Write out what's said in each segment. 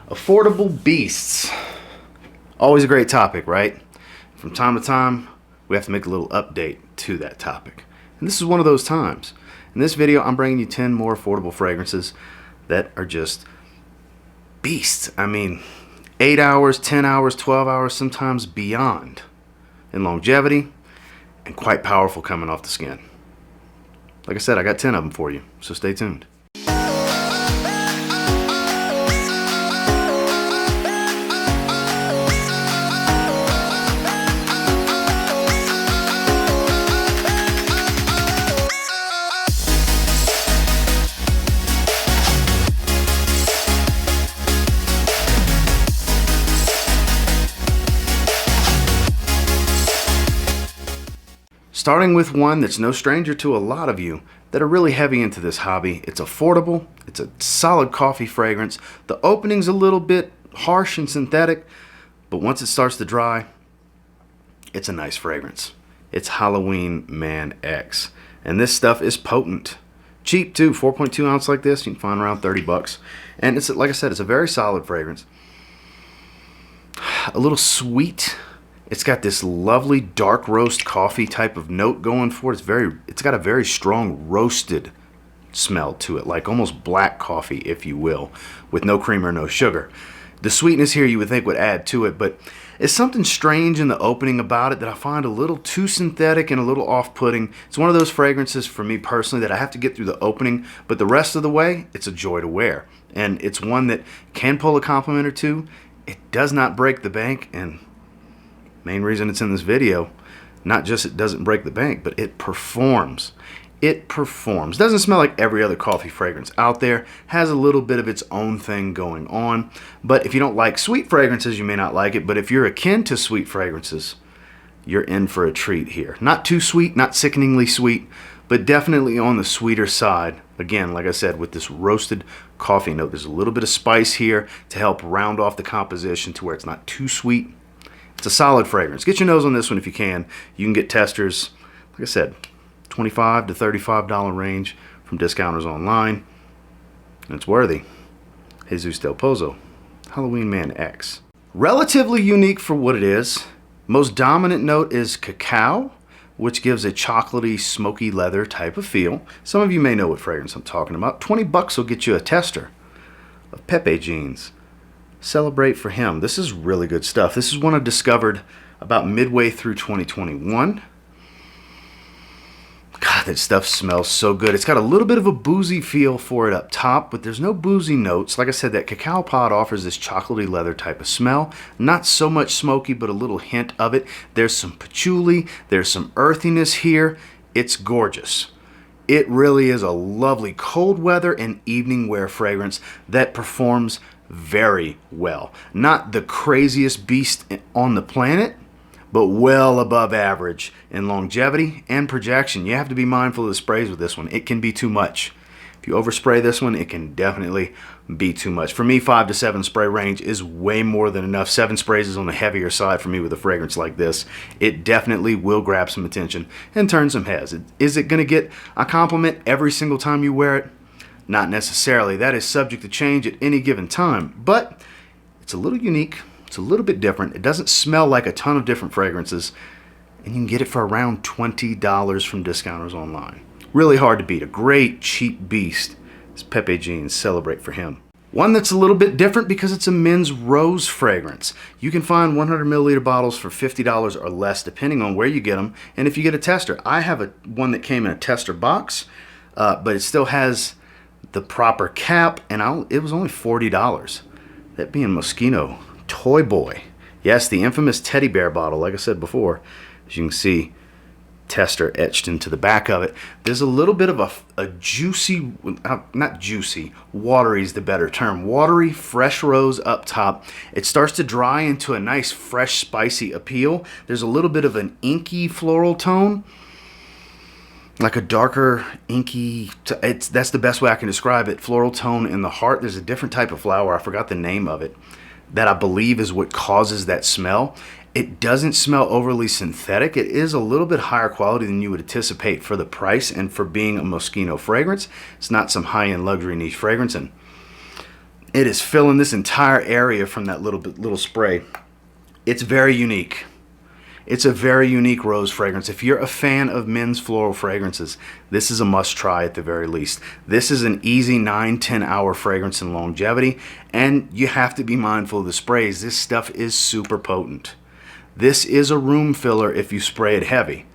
Affordable beasts. Always a great topic, right? From time to time, we have to make a little update to that topic. And this is one of those times. In this video, I'm bringing you 10 more affordable fragrances that are just beasts. I mean, 8 hours, 10 hours, 12 hours, sometimes beyond in longevity, and quite powerful coming off the skin. Like I said, I got 10 of them for you, so stay tuned. Starting with one that's no stranger to a lot of you that are really heavy into this hobby. It's affordable, it's a solid coffee fragrance. The opening's a little bit harsh and synthetic, but once it starts to dry, it's a nice fragrance. It's Halloween Man X. And this stuff is potent. Cheap too, 4.2 ounce like this, you can find around 30 bucks. And it's, like I said, it's a very solid fragrance. A little sweet. It's got this lovely dark roast coffee type of note going for it. It's got a very strong roasted smell to it, like almost black coffee, if you will, with no cream or no sugar. The sweetness here you would think would add to it, but it's something strange in the opening about it that I find a little too synthetic and a little off-putting. It's one of those fragrances for me personally that I have to get through the opening, but the rest of the way, it's a joy to wear. And it's one that can pull a compliment or two. It does not break the bank, and main reason it's in this video, not just it doesn't break the bank, but it performs. It performs. Doesn't smell like every other coffee fragrance out there. Has a little bit of its own thing going on. But if you don't like sweet fragrances, you may not like it. But if you're akin to sweet fragrances, you're in for a treat here. Not too sweet, not sickeningly sweet, but definitely on the sweeter side. Again, like I said, with this roasted coffee note, there's a little bit of spice here to help round off the composition to where it's not too sweet. It's a solid fragrance. Get your nose on this one if you can. You can get testers, like I said, $25 to $35 range from discounters online. And it's worthy. Jesus del Pozo, Halloween Man X. Relatively unique for what it is. Most dominant note is cacao, which gives a chocolatey, smoky leather type of feel. Some of you may know what fragrance I'm talking about. 20 bucks will get you a tester of PEPE jeans. Celebrate for Him. This is really good stuff. This is one I discovered about midway through 2021. God, that stuff smells so good. It's got a little bit of a boozy feel for it up top, but there's no boozy notes. Like I said, that cacao pod offers this chocolatey leather type of smell. Not so much smoky, but a little hint of it. There's some patchouli. There's some earthiness here. It's gorgeous. It really is a lovely cold weather and evening wear fragrance that performs very well. Not the craziest beast on the planet, but well above average in longevity and projection. You have to be mindful of the sprays with this one. It can be too much. If you overspray this one, it can definitely be too much. For me, 5 to 7 spray range is way more than enough. 7 sprays is on the heavier side for me with a fragrance like this. It definitely will grab some attention and turn some heads. Is it going to get a compliment every single time you wear it? Not necessarily. That is subject to change at any given time, but it's a little unique. It's a little bit different. It doesn't smell like a ton of different fragrances, and you can get it for around $20 from discounters online. Really hard to beat. A great cheap beast. This PEPE jeans. Celebrate for Him. One that's a little bit different because it's a men's rose fragrance. You can find 100 milliliter bottles for $50 or less depending on where you get them, and if you get a tester. I have one that came in a tester box, but it still has the proper cap, and it was only $40. That being Moschino Toy Boy. Yes, the infamous teddy bear bottle, like I said before. As you can see, tester etched into the back of it. There's a little bit of a juicy, not juicy, watery is the better term. Watery, fresh rose up top. It starts to dry into a nice, fresh, spicy appeal. There's a little bit of an inky floral tone. Like a darker, inky, that's the best way I can describe it. Floral tone in the heart. There's a different type of flower, I forgot the name of it, that I believe is what causes that smell. It doesn't smell overly synthetic. It is a little bit higher quality than you would anticipate for the price and for being a Moschino fragrance. It's not some high-end luxury niche fragrance, and It is filling this entire area from that little spray. It's very unique. It's a very unique rose fragrance. If you're a fan of men's floral fragrances, this is a must try at the very least. This is an easy 9-10 hour fragrance in longevity, and you have to be mindful of the sprays. This stuff is super potent. This is a room filler if you spray it heavy.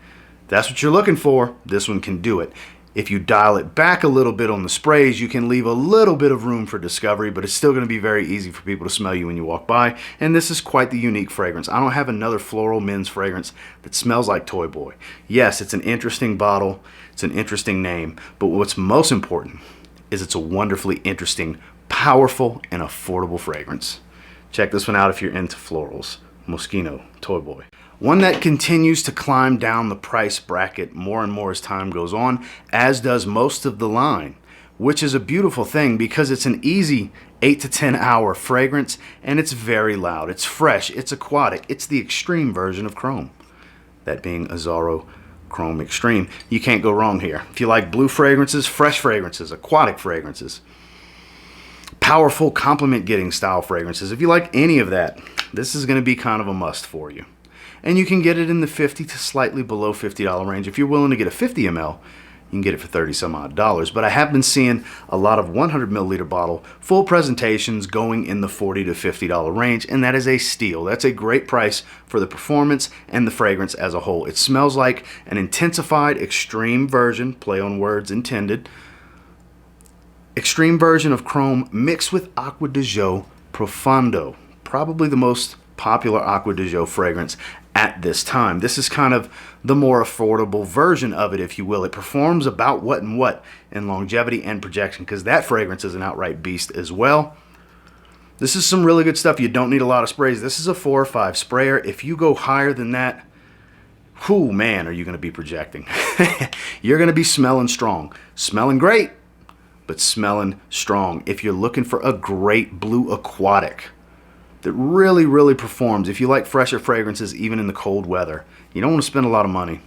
That's what you're looking for. This one can do it. If you dial it back a little bit on the sprays, you can leave a little bit of room for discovery, but it's still going to be very easy for people to smell you when you walk by. And this is quite the unique fragrance. I don't have another floral men's fragrance that smells like Toy Boy. Yes, it's an interesting bottle. It's an interesting name. But what's most important is it's a wonderfully interesting, powerful, and affordable fragrance. Check this one out if you're into florals. Moschino Toy Boy. One that continues to climb down the price bracket more and more as time goes on, as does most of the line, which is a beautiful thing because it's an easy 8 to 10 hour fragrance, and it's very loud. It's fresh, it's aquatic, it's the extreme version of Chrome. That being AZZARO Chrome Extreme. You can't go wrong here. If you like blue fragrances, fresh fragrances, aquatic fragrances, powerful compliment getting style fragrances, if you like any of that, this is going to be kind of a must for you. And you can get it in the $50 to slightly below $50 range. If you're willing to get a 50 ml, you can get it for $30 some odd. But I have been seeing a lot of 100 milliliter bottle full presentations going in the $40 to $50 range, and that is a steal. That's a great price for the performance and the fragrance as a whole. It smells like an intensified extreme version, play on words intended, extreme version of Chrome mixed with Acqua di Gio Profondo, probably the most popular Acqua di Gio fragrance at this time. This is kind of the more affordable version of it, if you will. It performs about what in longevity and projection, because that fragrance is an outright beast as well. This is some really good stuff. You don't need a lot of sprays. This is a 4 or 5 sprayer. If you go higher than that, whoo, man, are you going to be projecting. You're going to be smelling strong. Smelling great, but smelling strong. If you're looking for a great blue aquatic that really, really performs, if you like fresher fragrances even in the cold weather, you don't want to spend a lot of money,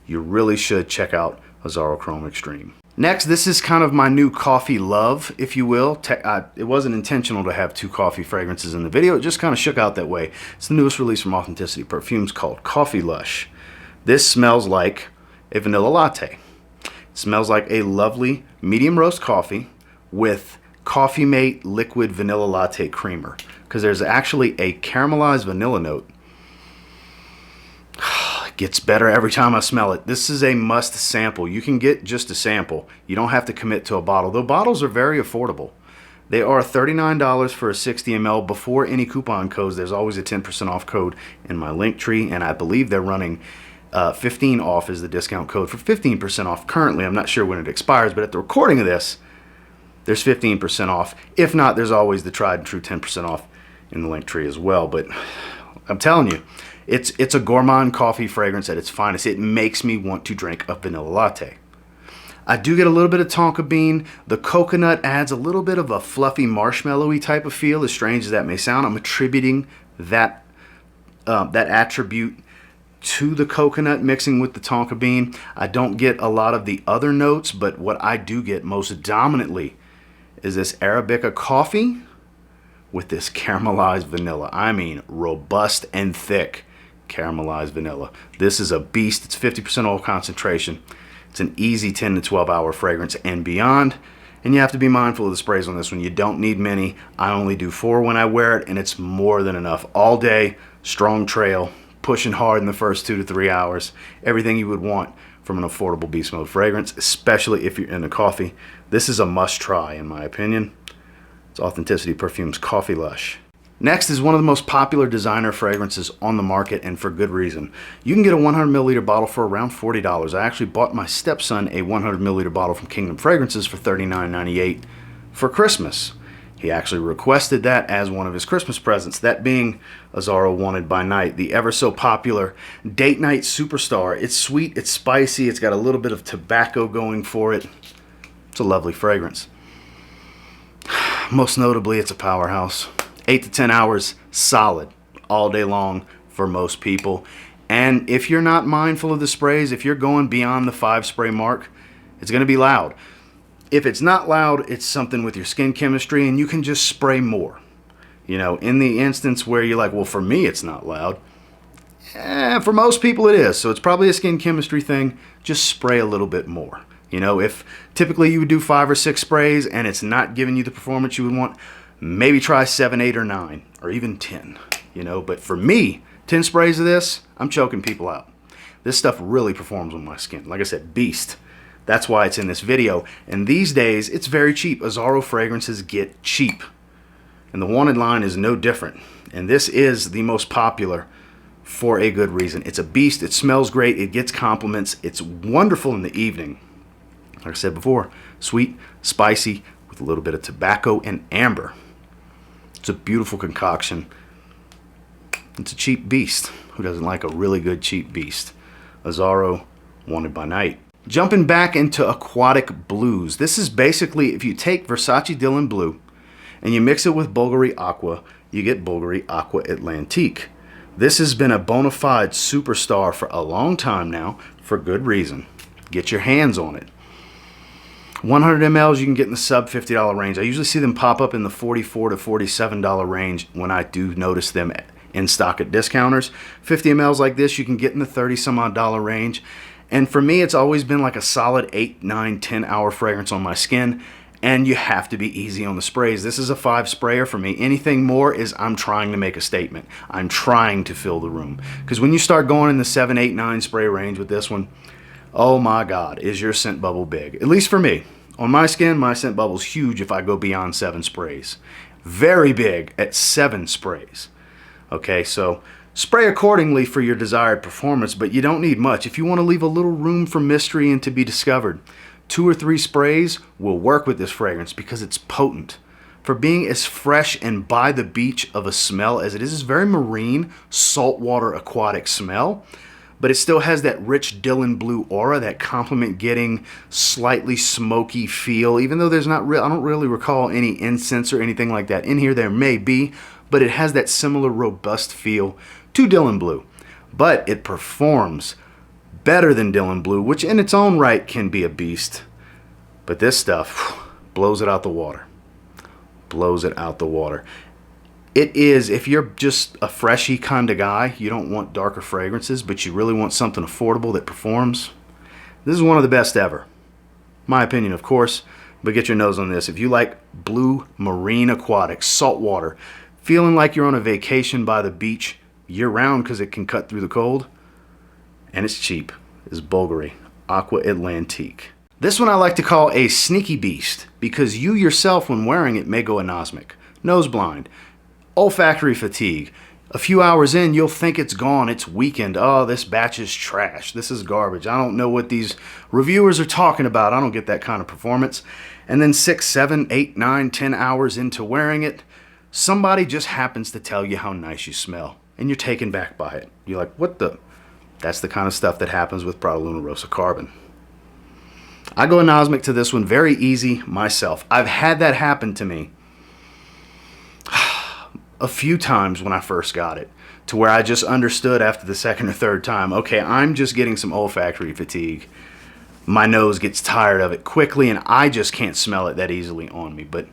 you really should check out AZZARO Chrome Extreme. Next, this is kind of my new coffee love, if you will. It wasn't intentional to have 2 coffee fragrances in the video. It just kind of shook out that way. It's the newest release from Authenticity Perfumes called Coffee Lush. This smells like a vanilla latte. It smells like a lovely medium roast coffee with Coffee Mate liquid vanilla latte creamer, because there's actually a caramelized vanilla note. It gets better every time I smell it. This is a must sample. You can get just a sample. You don't have to commit to a bottle, though bottles are very affordable. They are $39 for a 60 ml before any coupon codes. There's always a 10% off code in my Linktree, and I believe they're running 15 off is the discount code for 15% off currently. I'm not sure when it expires, but at the recording of this, there's 15% off. If not, there's always the tried and true 10% off in the Linktree as well. But I'm telling you, it's a gourmand coffee fragrance at its finest. It makes me want to drink a vanilla latte. I do get a little bit of tonka bean. The coconut adds a little bit of a fluffy marshmallowy type of feel, as strange as that may sound. I'm attributing that attribute to the coconut mixing with the tonka bean. I don't get a lot of the other notes, but what I do get most dominantly is this Arabica coffee with this caramelized vanilla. I mean, robust and thick caramelized vanilla. This is a beast. It's 50% oil concentration. It's an easy 10 to 12 hour fragrance and beyond. And you have to be mindful of the sprays on this one. You don't need many. I only do 4 when I wear it, and it's more than enough. All day, strong trail, pushing hard in the first 2 to 3 hours. Everything you would want from an affordable beast mode fragrance, especially if you're into coffee. This is a must try in my opinion. It's Authenticity Perfumes Coffee Lush. Next is one of the most popular designer fragrances on the market, and for good reason. You can get a 100 milliliter bottle for around $40. I actually bought my stepson a 100 milliliter bottle from Kingdom Fragrances for $39.98 for Christmas. He actually requested that as one of his Christmas presents, that being AZZARO Wanted by Night, the ever so popular date night superstar. It's sweet, it's spicy, it's got a little bit of tobacco going for it. It's a lovely fragrance. Most notably, it's a powerhouse. 8 to 10 hours solid all day long for most people. And if you're not mindful of the sprays, if you're going beyond the 5 spray mark, it's going to be loud. If it's not loud, it's something with your skin chemistry, and you can just spray more. You know, in the instance where you're like, well, for me it's not loud. For most people it is, so it's probably a skin chemistry thing. Just spray a little bit more. You know, if typically you would do 5 or 6 sprays and it's not giving you the performance you would want, maybe try 7, 8, or 9, or even 10. You know, but for me, 10 sprays of this, I'm choking people out. This stuff really performs on my skin. Like I said, beast. That's why it's in this video. And these days, it's very cheap. AZZARO fragrances get cheap. And the Wanted line is no different. And this is the most popular for a good reason. It's a beast. It smells great. It gets compliments. It's wonderful in the evening. Like I said before, sweet, spicy, with a little bit of tobacco and amber. It's a beautiful concoction. It's a cheap beast. Who doesn't like a really good cheap beast? AZZARO Wanted by Night. Jumping back into aquatic blues. This is basically, if you take Versace Dylan Blue and you mix it with Bulgari Aqua, you get Bulgari Aqua Atlantique. This has been a bona fide superstar for a long time now, for good reason. Get your hands on it. 100 mLs you can get in the sub $50 range. I usually see them pop up in the $44 to $47 range when I do notice them in stock at discounters. 50 mLs like this you can get in the 30 some odd dollar range. And for me, it's always been like a solid 8, 9, 10 hour fragrance on my skin. And you have to be easy on the sprays. This is a 5 sprayer for me. Anything more is I'm trying to make a statement. I'm trying to fill the room. Because when you start going in the 7, 8, 9 spray range with this one, oh my God, is your scent bubble big. At least for me. On my skin, my scent bubble's huge if I go beyond 7 sprays. Very big at 7 sprays. Okay, so spray accordingly for your desired performance, but you don't need much. If you want to leave a little room for mystery and to be discovered, 2 or 3 sprays will work with this fragrance because it's potent. For being as fresh and by the beach of a smell as it is, it's very marine, saltwater, aquatic smell, but it still has that rich Dylan Blue aura, that compliment getting, slightly smoky feel, even though there's not real, I don't really recall any incense or anything like that in here. There may be, but it has that similar robust feel to Dylan Blue. But it performs better than Dylan Blue, which in its own right can be a beast. But this stuff blows it out the water. Blows it out the water. It is, if you're just a freshy kind of guy, you don't want darker fragrances, but you really want something affordable that performs, this is one of the best ever. My opinion, of course, but get your nose on this. If you like blue, marine, aquatic, saltwater, feeling like you're on a vacation by the beach year-round because it can cut through the cold, and it's cheap, is Bulgari Aqua Atlantique. This one I like to call a sneaky beast because you yourself, when wearing it, may go anosmic, nose blind, olfactory fatigue. A few hours in, you'll think it's gone, it's weakened. Oh, this batch is trash. This is garbage. I don't know what these reviewers are talking about. I don't get that kind of performance. And then 6, 7, 8, 9, 10 hours into wearing it, somebody just happens to tell you how nice you smell, and you're taken back by it. You're like, what the? That's the kind of stuff that happens with Prada Luna Rossa Carbon. I go anosmic to this one very easy myself. I've had that happen to me a few times when I first got it, to where I just understood after the second or third time, okay, I'm just getting some olfactory fatigue. My nose gets tired of it quickly, and I just can't smell it that easily on me. But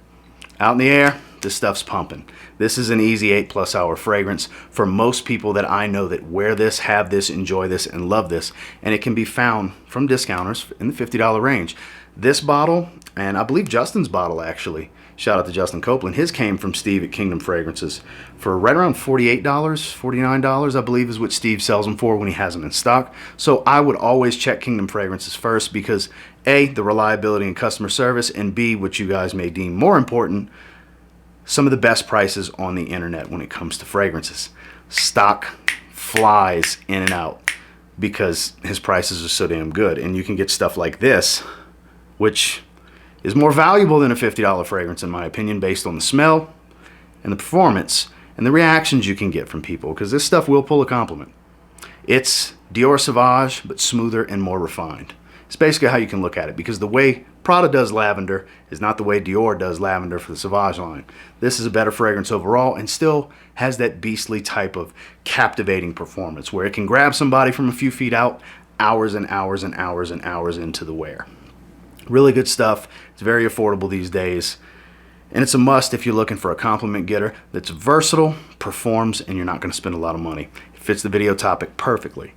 out in the air, this stuff's pumping. This is an easy 8+ hour fragrance for most people that I know that wear this, have this, enjoy this, and love this. And it can be found from discounters in the $50 range. This bottle, and I believe Justin's bottle actually, shout out to Justin Copeland, his came from Steve at Kingdom Fragrances for right around $48, $49, I believe is what Steve sells them for when he has them in stock. So I would always check Kingdom Fragrances first because A, the reliability and customer service, and B, what you guys may deem more important, some of the best prices on the internet when it comes to fragrances. Stock flies in and out because his prices are so damn good. And you can get stuff like this, which is more valuable than a $50 fragrance in my opinion, based on the smell and the performance and the reactions you can get from people, because this stuff will pull a compliment. It's Dior Sauvage, but smoother and more refined. It's basically how you can look at it, because the way Prada does lavender is not the way Dior does lavender for the Sauvage line. This is a better fragrance overall and still has that beastly type of captivating performance where it can grab somebody from a few feet out, hours and hours and hours and hours into the wear. Really good stuff. It's very affordable these days. And it's a must if you're looking for a compliment getter that's versatile, performs, and you're not going to spend a lot of money. It fits the video topic perfectly.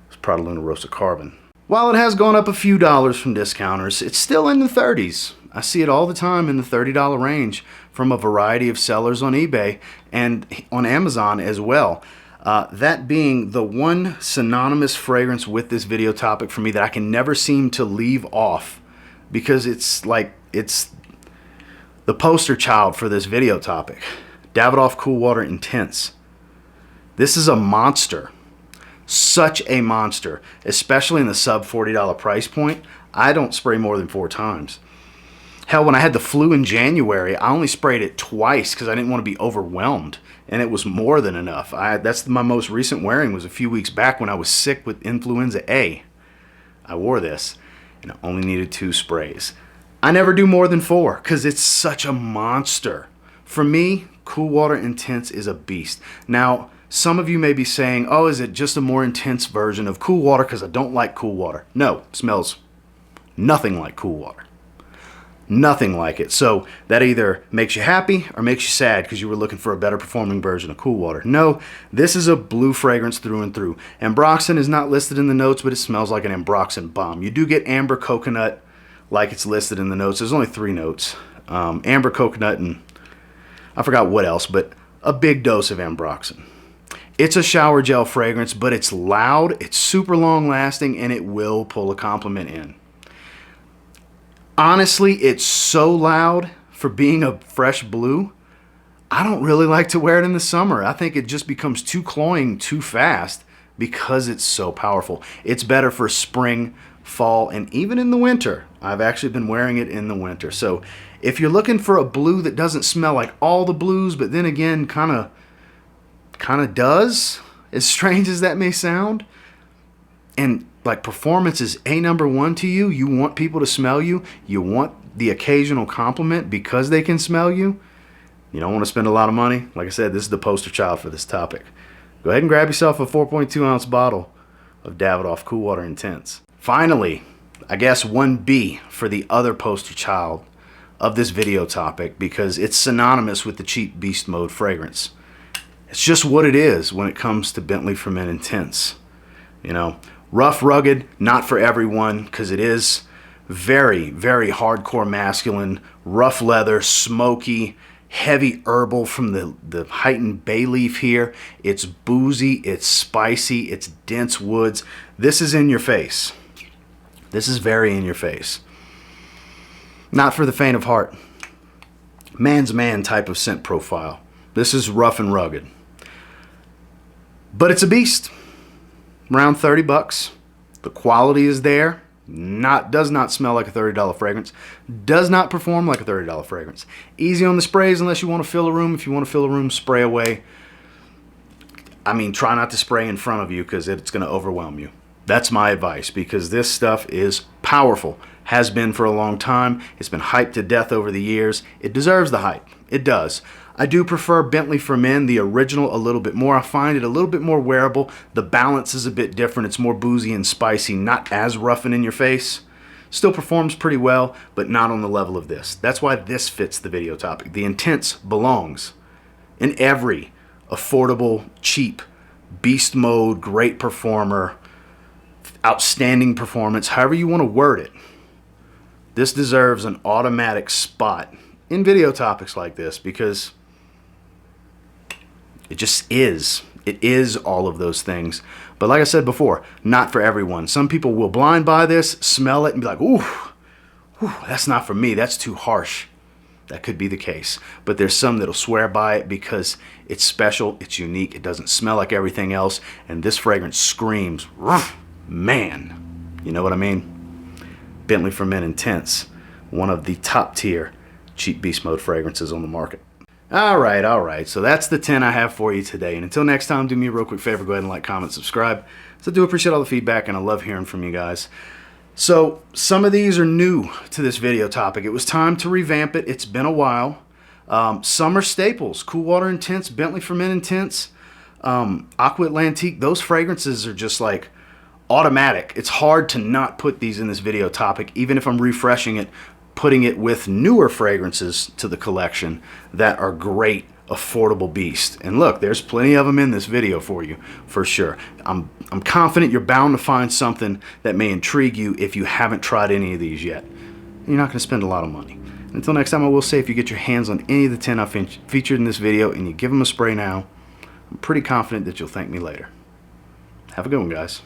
It's PRADA Luna Rossa Carbon. While it has gone up a few dollars from discounters, it's still in the 30s. I see it all the time in the $30 range from a variety of sellers on eBay and on Amazon as well. That being the one synonymous fragrance with this video topic for me that I can never seem to leave off, because it's like, it's the poster child for this video topic. Davidoff Cool Water Intense. This is a monster. Such a monster, especially in the sub $40 price point. I don't spray more than 4 times. Hell, when I had the flu in January, I only sprayed it twice because I didn't want to be overwhelmed, and it was more than enough. That's my most recent wearing, was a few weeks back when I was sick with influenza A. I wore this, and I only needed 2 sprays. I never do more than 4 because it's such a monster. For me, Cool Water Intense is a beast. Now, some of you may be saying, oh, is it just a more intense version of Cool Water because I don't like Cool Water? No, it smells nothing like Cool Water. Nothing like it. So that either makes you happy or makes you sad because you were looking for a better performing version of Cool Water. No, this is a blue fragrance through and through. Ambroxan is not listed in the notes, but it smells like an Ambroxan bomb. You do get amber coconut like it's listed in the notes. There's only 3 notes. Amber coconut and I forgot what else, but a big dose of Ambroxan. It's a shower gel fragrance, but it's loud, it's super long lasting, and it will pull a compliment in. Honestly, it's so loud for being a fresh blue. I don't really like to wear it in the summer. I think it just becomes too cloying too fast because it's so powerful. It's better for spring, fall, and even in the winter. I've actually been wearing it in the winter. So if you're looking for a blue that doesn't smell like all the blues, but then again kind of does, as strange as that may sound, and like performance is #1 to you, you want people to smell you, you want the occasional compliment because they can smell you, you don't want to spend a lot of money. Like I said, this is the poster child for this topic. Go ahead and grab yourself a 4.2 ounce bottle of Davidoff Cool Water Intense. Finally, I guess 1B for the other poster child of this video topic, because it's synonymous with the cheap beast mode fragrance. It's just what it is when it comes to Bentley for Men Intense. You know, rough, rugged, not for everyone, because it is very, very hardcore masculine, rough leather, smoky, heavy herbal from the heightened bay leaf here. It's boozy, it's spicy, it's dense woods. This is in your face. This is very in your face. Not for the faint of heart. Man's man type of scent profile. This is rough and rugged. But it's a beast. Around 30 bucks. The quality is there. Does not smell like a $30 fragrance. Does not perform like a $30 fragrance. Easy on the sprays unless you want to fill a room. If you want to fill a room, spray away. I mean, try not to spray in front of you because it's going to overwhelm you. That's my advice, because this stuff is powerful. Has been for a long time. It's been hyped to death over the years. It deserves the hype. It does. I do prefer Bentley for Men, the original, a little bit more. I find it a little bit more wearable. The balance is a bit different. It's more boozy and spicy, not as rough and in your face. Still performs pretty well, but not on the level of this. That's why this fits the video topic. The Intense belongs in every affordable, cheap, beast mode, great performer, outstanding performance, however you want to word it. This deserves an automatic spot in video topics like this, because it just is. It is all of those things. But like I said before, not for everyone. Some people will blind buy this, smell it, and be like, ooh, that's not for me. That's too harsh. That could be the case. But there's some that'll swear by it because it's special, it's unique, it doesn't smell like everything else, and this fragrance screams, man. You know what I mean? Bentley for Men Intense, one of the top tier cheap beast mode fragrances on the market. All right. So that's the 10 I have for you today. And until next time, do me a real quick favor. Go ahead and like, comment, subscribe. So I do appreciate all the feedback, and I love hearing from you guys. So some of these are new to this video topic. It was time to revamp it. It's been a while. Summer staples, Cool Water Intense, Bentley for Men Intense, AQVA Atlantique. Those fragrances are just like automatic. It's hard to not put these in this video topic, even if I'm refreshing it, putting it with newer fragrances to the collection that are great, affordable beasts. And look, there's plenty of them in this video for you, for sure. I'm confident you're bound to find something that may intrigue you if you haven't tried any of these yet. You're not going to spend a lot of money. Until next time, I will say, if you get your hands on any of the 10 I've featured in this video and you give them a spray now, I'm pretty confident that you'll thank me later. Have a good one, guys.